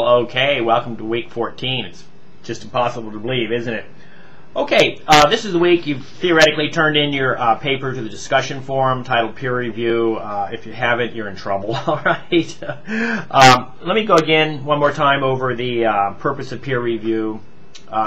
Well, okay, welcome to week 14. It's just impossible to believe, isn't it? Okay, this is the week you've theoretically turned in your paper to the discussion forum titled Peer Review. If you haven't, you're in trouble, all right? Let me go again one more time over the purpose of peer review.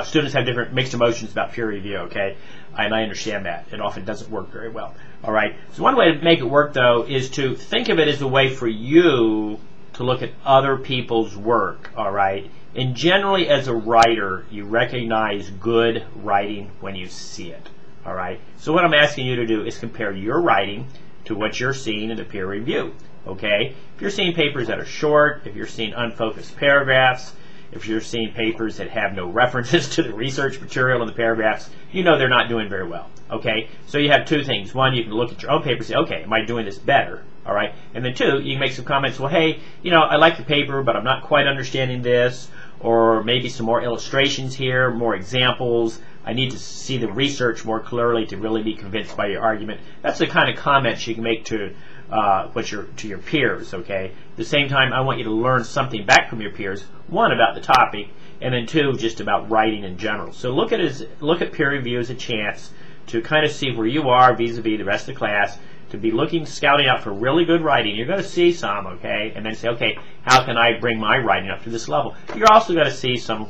Students have different mixed emotions about peer review, okay? And I understand that. It often doesn't work very well, all right? So one way to make it work, though, is to think of it as a way for you to look at other people's work, all right? And generally, as a writer, you recognize good writing when you see it, all right? So what I'm asking you to do is compare your writing to what you're seeing in the peer review, okay? If you're seeing papers that are short, if you're seeing unfocused paragraphs, if you're seeing papers that have no references to the research material in the paragraphs, you know they're not doing very well, okay? So you have two things. One, you can look at your own paper and say, okay, am I doing this better, all right? And then two, you can make some comments, well, hey, you know, I like the paper, but I'm not quite understanding this, or maybe some more illustrations here, more examples. I need to see the research more clearly to really be convinced by your argument. That's the kind of comments you can make to your peers, okay? At the same time, I want you to learn something back from your peers, one, about the topic, and then two, just about writing in general. So look at peer review as a chance to kind of see where you are vis-a-vis the rest of the class, to be scouting out for really good writing. You're going to see some, okay, and then say, okay, how can I bring my writing up to this level? You're also going to see some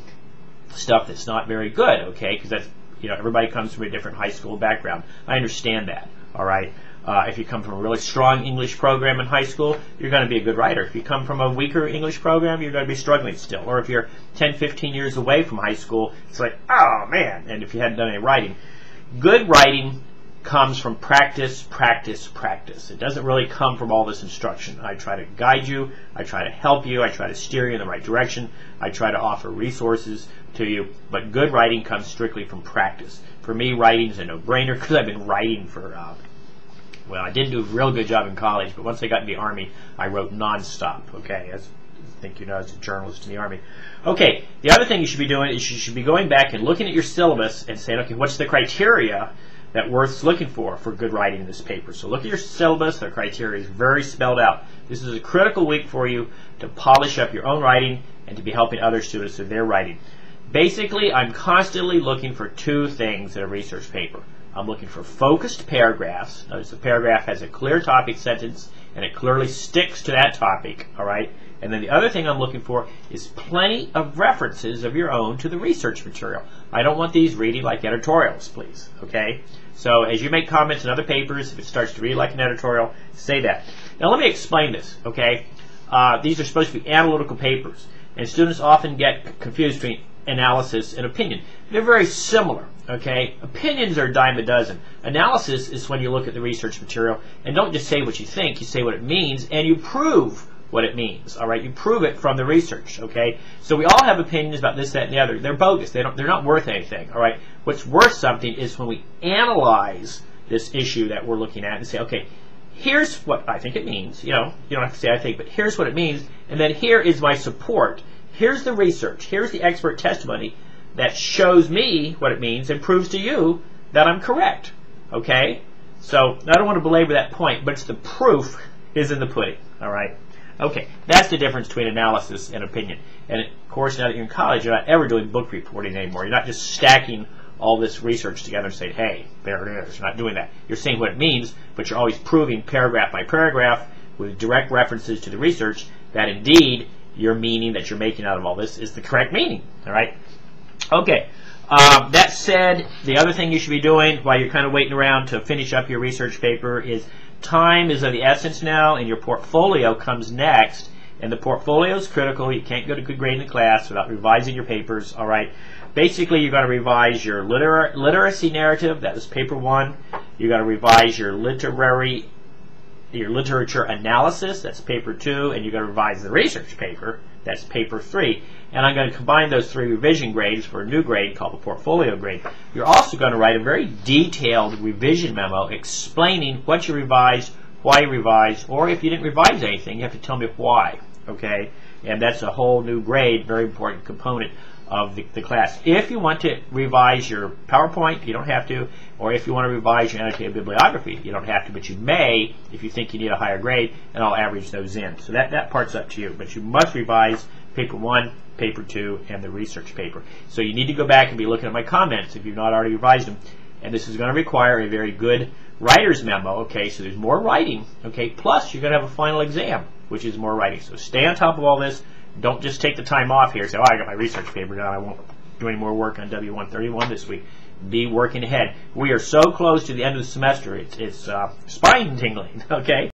stuff that's not very good, okay, because that's, you know, everybody comes from a different high school background. I understand that, all right. If you come from a really strong English program in high school, you're going to be a good writer. If you come from a weaker English program, you're going to be struggling still. Or if you're 10, 15 years away from high school, it's like, oh man, and if you hadn't done any writing. Good writing comes from practice, practice, practice. It doesn't really come from all this instruction. I try to guide you, I try to help you, I try to steer you in the right direction, I try to offer resources to you, but good writing comes strictly from practice. For me, writing is a no-brainer because I've been writing for, well, I didn't do a real good job in college, but once I got in the Army, I wrote nonstop, okay, as I think you know, as a journalist in the Army. Okay, the other thing you should be doing is you should be going back and looking at your syllabus and saying, okay, what's the criteria that worth looking for good writing in this paper? So look at your syllabus. The criteria is very spelled out. This is a critical week for you to polish up your own writing and to be helping other students with their writing. Basically, I'm constantly looking for two things in a research paper. I'm looking for focused paragraphs. Notice the paragraph has a clear topic sentence and it clearly sticks to that topic, all right? And then the other thing I'm looking for is plenty of references of your own to the research material. I don't want these reading like editorials, please, okay? So as you make comments in other papers, if it starts to read like an editorial, say that. Now let me explain this, okay? These are supposed to be analytical papers, and students often get confused between analysis and opinion. They're very similar, okay? Opinions are a dime a dozen. Analysis is when you look at the research material and don't just say what you think, you say what it means, and you prove what it means, all right? You prove it from the research, okay? So we all have opinions about this, that, and the other. They're bogus. They're not worth anything, all right? What's worth something is when we analyze this issue that we're looking at and say, okay, here's what I think it means. You know, you don't have to say I think, but here's what it means, and then here is my support. Here's the research. Here's the expert testimony that shows me what it means and proves to you that I'm correct, okay? So I don't want to belabor that point, but it's the proof is in the pudding, all right? Okay, that's the difference between analysis and opinion. And of course, now that you're in college, you're not ever doing book reporting anymore. You're not just stacking all this research together and saying, hey, there it is. You're not doing that. You're saying what it means, but you're always proving paragraph by paragraph with direct references to the research that indeed your meaning that you're making out of all this is the correct meaning, all right? Okay, that said, the other thing you should be doing while you're kind of waiting around to finish up your research paper is time is of the essence now, and your portfolio comes next. And the portfolio is critical. You can't get a good grade in the class without revising your papers, all right? Basically, you've got to revise your literacy narrative. That was paper 1. You've got to revise your literature analysis. That's paper 2. And you've got to revise the research paper. That's paper 3. And I'm going to combine those 3 revision grades for a new grade called the portfolio grade. You're also going to write a very detailed revision memo explaining what you revised, why you revised, or if you didn't revise anything, you have to tell me why, okay? And that's a whole new grade, very important component of the class. If you want to revise your PowerPoint, you don't have to, or if you want to revise your annotated bibliography, you don't have to, but you may if you think you need a higher grade, and I'll average those in. So that part's up to you, but you must revise paper 1, paper 2, and the research paper. So you need to go back and be looking at my comments if you've not already revised them. And this is going to require a very good writer's memo. Okay, so there's more writing. Okay, plus you're going to have a final exam, which is more writing. So stay on top of all this. Don't just take the time off here and say, oh, I got my research paper done, I won't do any more work on W131 this week. Be working ahead. We are so close to the end of the semester. It's spine tingling. Okay.